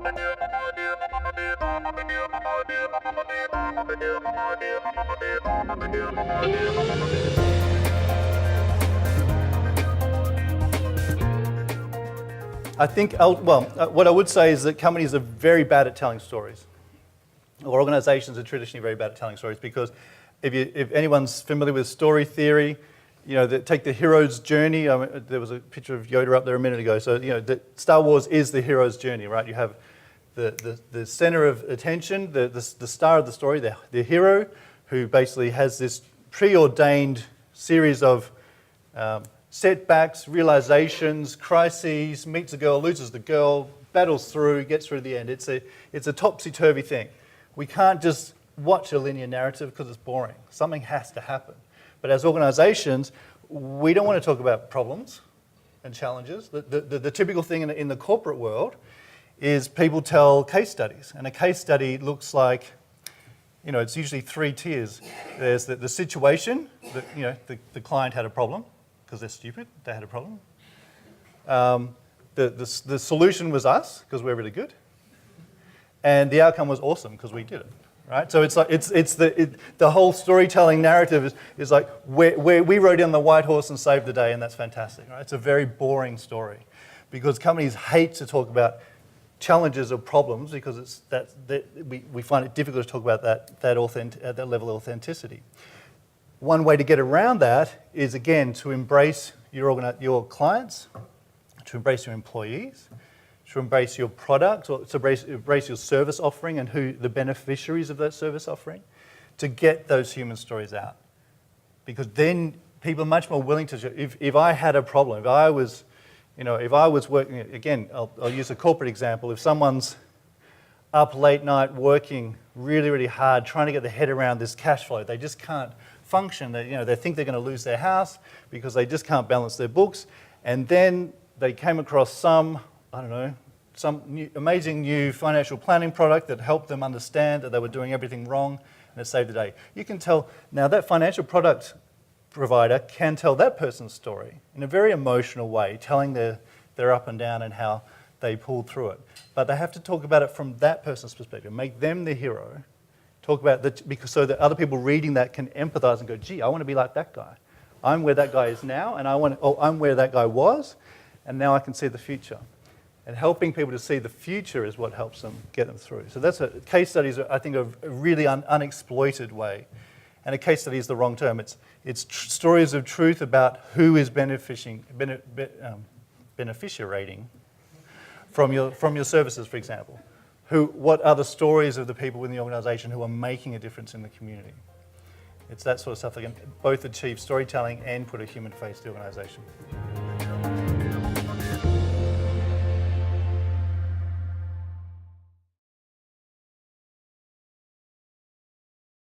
I think, what I would say is that companies are very bad at telling stories, or organizations are traditionally very bad at telling stories, because if anyone's familiar with story theory, take the hero's journey. There was a picture of Yoda up there a minute ago. So, Star Wars is the hero's journey, right? You have the center of attention, the star of the story, the hero, who basically has this preordained series of setbacks, realizations, crises, meets a girl, loses the girl, battles through, gets through the end. It's a topsy-turvy thing. We can't just watch a linear narrative because it's boring. Something has to happen. But as organizations, we don't want to talk about problems and challenges. The typical thing in the corporate world is people tell case studies. And a case study looks like, it's usually 3 tiers. There's the situation, the client had a problem because they're stupid, they had a problem. The solution was us because we're really good. And the outcome was awesome because we did it. Right? So it's like the whole storytelling narrative is like we rode in the white horse and saved the day, and that's fantastic. Right? It's a very boring story because companies hate to talk about challenges or problems because we find it difficult to talk about at that level of authenticity. One way to get around that is, again, to embrace your clients, to embrace your employees, to embrace your product, or to embrace your service offering and who the beneficiaries of that service offering, to get those human stories out. Because then people are much more willing to, if I had a problem, if I was working, again, I'll use a corporate example, if someone's up late night working really, really hard, trying to get their head around this cash flow, they just can't function, they think they're going to lose their house because they just can't balance their books, and then they came across some amazing new financial planning product that helped them understand that they were doing everything wrong and it saved the day. You can tell, now that financial product provider can tell that person's story in a very emotional way, telling their up and down and how they pulled through it. But they have to talk about it from that person's perspective, make them the hero, talk about because so that other people reading that can empathize and go, gee, I want to be like that guy. I'm where that guy is now, and I'm where that guy was, and now I can see the future. And helping people to see the future is what helps them get them through. So case studies are, I think, a really unexploited way. And a case study is the wrong term. It's stories of truth about who is beneficiating from your services, for example. What are the stories of the people in the organisation who are making a difference in the community? It's that sort of stuff that can both achieve storytelling and put a human face to the organisation.